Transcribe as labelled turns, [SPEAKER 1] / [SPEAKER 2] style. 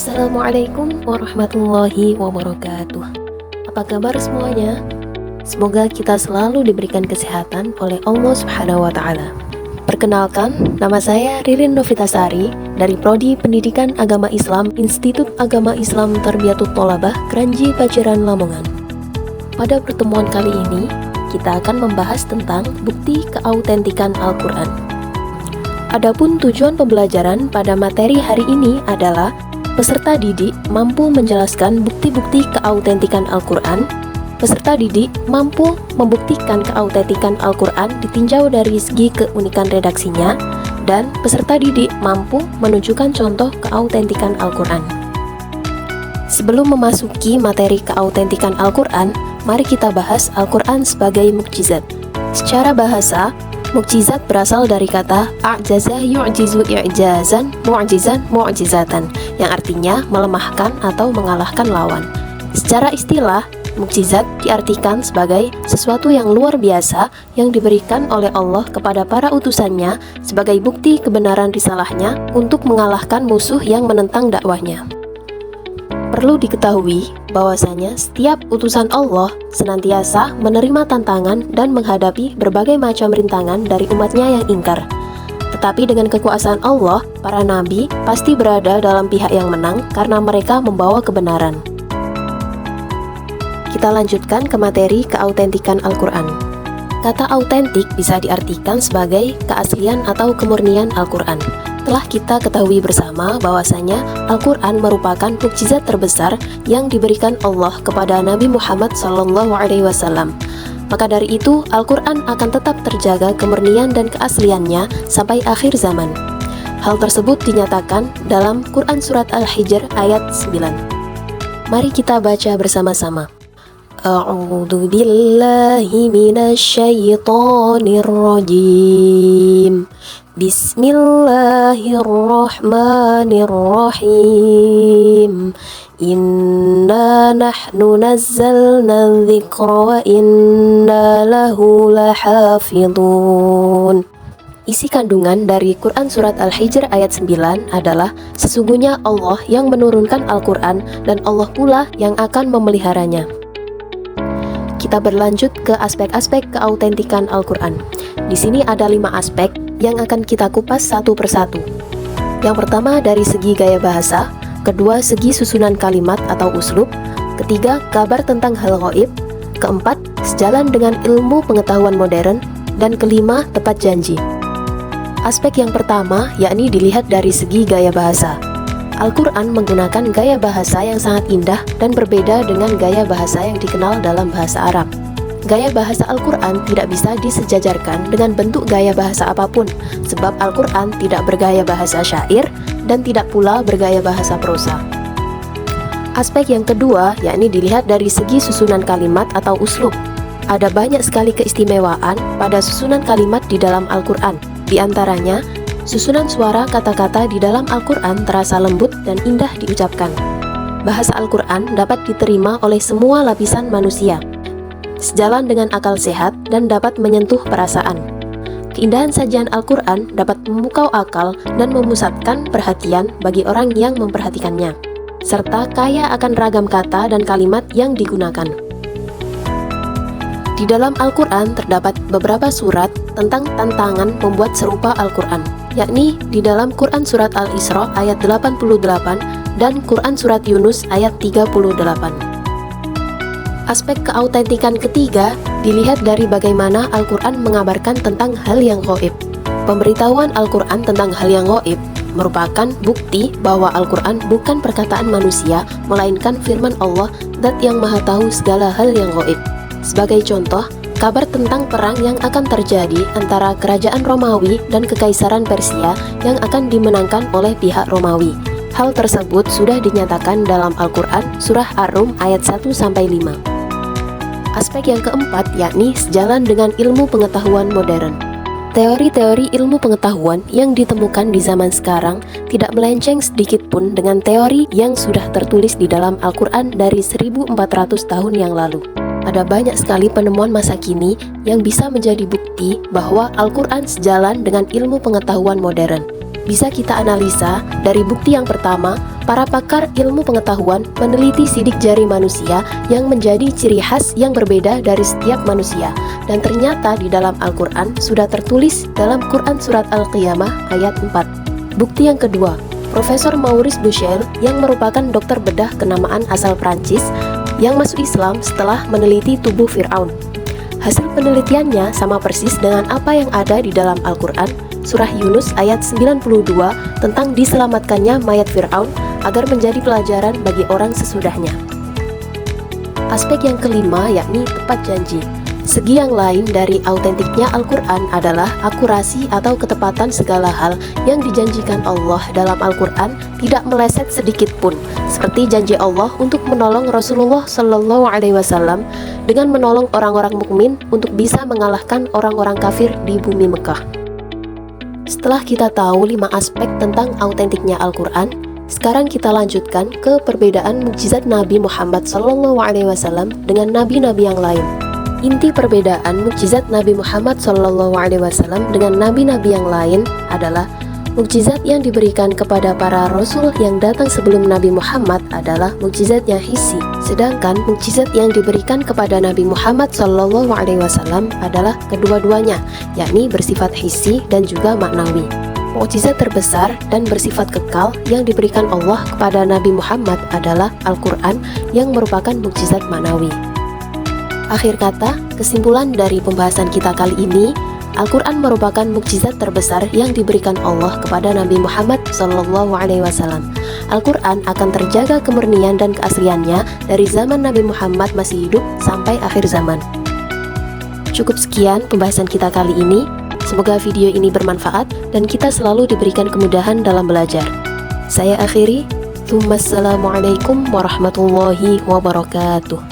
[SPEAKER 1] Assalamualaikum warahmatullahi wabarakatuh. Apa kabar semuanya? Semoga kita selalu diberikan kesehatan oleh Allah Subhanahu wa Ta'ala. Perkenalkan, nama saya Ririn Novitasari dari Prodi Pendidikan Agama Islam Institut Agama Islam Tarbiyatut Tholabah Kranji Paciran Lamongan. Pada pertemuan kali ini, kita akan membahas tentang bukti keautentikan Al-Quran. Adapun tujuan pembelajaran pada materi hari ini adalah peserta didik mampu menjelaskan bukti-bukti keautentikan Al-Quran. Peserta didik mampu membuktikan keautentikan Al-Quran ditinjau dari segi keunikan redaksinya, dan peserta didik mampu menunjukkan contoh keautentikan Al-Quran. Sebelum memasuki materi keautentikan Al-Quran, mari kita bahas Al-Quran sebagai mukjizat. Secara bahasa, mukjizat berasal dari kata a'jaza yu'jizu i'jazan, mu'jizan mu'jizatan, yang artinya melemahkan atau mengalahkan lawan. Secara istilah, mukjizat diartikan sebagai sesuatu yang luar biasa yang diberikan oleh Allah kepada para utusannya sebagai bukti kebenaran risalahnya untuk mengalahkan musuh yang menentang dakwahnya. Perlu diketahui bahwasanya setiap utusan Allah senantiasa menerima tantangan dan menghadapi berbagai macam rintangan dari umatnya yang ingkar. Tetapi dengan kekuasaan Allah, para nabi pasti berada dalam pihak yang menang karena mereka membawa kebenaran. Kita lanjutkan ke materi keautentikan Al-Quran. Kata autentik bisa diartikan sebagai keaslian atau kemurnian Al-Quran. Telah kita ketahui bersama bahwasanya Al-Quran merupakan mukjizat terbesar yang diberikan Allah kepada Nabi Muhammad SAW. Maka dari itu, Al-Quran akan tetap terjaga kemurnian dan keasliannya sampai akhir zaman. Hal tersebut dinyatakan dalam Quran Surat Al-Hijr ayat 9. Mari kita baca bersama-sama. A'udzu billahi minasyaitonir rajim. Bismillahirrahmanirrahim. Inna nahnu nazzalna dzikra wa inna lahu lahafidhun. Isi kandungan dari Quran Surat Al-Hijr ayat 9 adalah sesungguhnya Allah yang menurunkan Al-Quran dan Allah pula yang akan memeliharanya. Kita berlanjut ke aspek-aspek keautentikan Al-Quran. Di sini ada 5 aspek yang akan kita kupas satu persatu. Yang pertama dari segi gaya bahasa, kedua segi susunan kalimat atau uslub, ketiga kabar tentang hal ghaib, keempat sejalan dengan ilmu pengetahuan modern, dan kelima tepat janji. Aspek yang pertama yakni dilihat dari segi gaya bahasa. Al-Quran menggunakan gaya bahasa yang sangat indah dan berbeda dengan gaya bahasa yang dikenal dalam bahasa Arab. Gaya bahasa Al-Quran tidak bisa disejajarkan dengan bentuk gaya bahasa apapun, sebab Al-Quran tidak bergaya bahasa syair dan tidak pula bergaya bahasa prosa. Aspek yang kedua yakni dilihat dari segi susunan kalimat atau uslub. Ada banyak sekali keistimewaan pada susunan kalimat di dalam Al-Quran. Di antaranya, susunan suara kata-kata di dalam Al-Quran terasa lembut dan indah diucapkan. Bahasa Al-Quran dapat diterima oleh semua lapisan manusia, sejalan dengan akal sehat dan dapat menyentuh perasaan. Keindahan sajian Al-Quran dapat memukau akal dan memusatkan perhatian bagi orang yang memperhatikannya, serta kaya akan ragam kata dan kalimat yang digunakan. Di dalam Al-Quran terdapat beberapa surat tentang tantangan membuat serupa Al-Quran, yakni di dalam Quran Surat Al-Isra ayat 88 dan Quran Surat Yunus ayat 38. Aspek keautentikan ketiga dilihat dari bagaimana Al-Quran mengabarkan tentang hal yang ghaib. Pemberitahuan Al-Quran tentang hal yang ghaib merupakan bukti bahwa Al-Quran bukan perkataan manusia, melainkan firman Allah, Zat yang Maha Tahu segala hal yang ghaib. Sebagai contoh, kabar tentang perang yang akan terjadi antara kerajaan Romawi dan kekaisaran Persia yang akan dimenangkan oleh pihak Romawi. Hal tersebut sudah dinyatakan dalam Al-Quran Surah Ar-Rum ayat 1-5. Aspek yang keempat yakni sejalan dengan ilmu pengetahuan modern. Teori-teori ilmu pengetahuan yang ditemukan di zaman sekarang tidak melenceng sedikit pun dengan teori yang sudah tertulis di dalam Al-Quran dari 1400 tahun yang lalu. Ada banyak sekali penemuan masa kini yang bisa menjadi bukti bahwa Al-Quran sejalan dengan ilmu pengetahuan modern. Bisa kita analisa dari bukti yang pertama, para pakar ilmu pengetahuan meneliti sidik jari manusia yang menjadi ciri khas yang berbeda dari setiap manusia. Dan ternyata di dalam Al-Quran sudah tertulis dalam Quran Surat Al-Qiyamah ayat 4. Bukti yang kedua, Profesor Maurice Bucaille yang merupakan dokter bedah kenamaan asal Prancis yang masuk Islam setelah meneliti tubuh Fir'aun. Hasil penelitiannya sama persis dengan apa yang ada di dalam Al-Quran Surah Yunus ayat 92 tentang diselamatkannya mayat Fir'aun agar menjadi pelajaran bagi orang sesudahnya. Aspek yang kelima yakni tepat janji. Segi yang lain dari autentiknya Al-Quran adalah akurasi atau ketepatan segala hal yang dijanjikan Allah dalam Al-Quran tidak meleset sedikit pun, seperti janji Allah untuk menolong Rasulullah Shallallahu Alaihi Wasallam dengan menolong orang-orang mukmin untuk bisa mengalahkan orang-orang kafir di bumi Mekah. Setelah kita tahu 5 aspek tentang autentiknya Al-Quran, sekarang kita lanjutkan ke perbedaan mukjizat Nabi Muhammad SAW dengan nabi-nabi yang lain. Inti perbedaan mukjizat Nabi Muhammad SAW dengan nabi-nabi yang lain adalah mukjizat yang diberikan kepada para rasul yang datang sebelum Nabi Muhammad adalah mukjizatnya hissi, sedangkan mukjizat yang diberikan kepada Nabi Muhammad SAW adalah kedua-duanya, yakni bersifat hissi dan juga maknawi. Mukjizat terbesar dan bersifat kekal yang diberikan Allah kepada Nabi Muhammad adalah Al-Quran yang merupakan mukjizat maknawi. Akhir kata, kesimpulan dari pembahasan kita kali ini, Al-Quran merupakan mukjizat terbesar yang diberikan Allah kepada Nabi Muhammad SAW. Al-Quran akan terjaga kemurnian dan keasliannya dari zaman Nabi Muhammad masih hidup sampai akhir zaman. Cukup sekian pembahasan kita kali ini. Semoga video ini bermanfaat dan kita selalu diberikan kemudahan dalam belajar. Saya akhiri. Wassalamualaikum warahmatullahi wabarakatuh.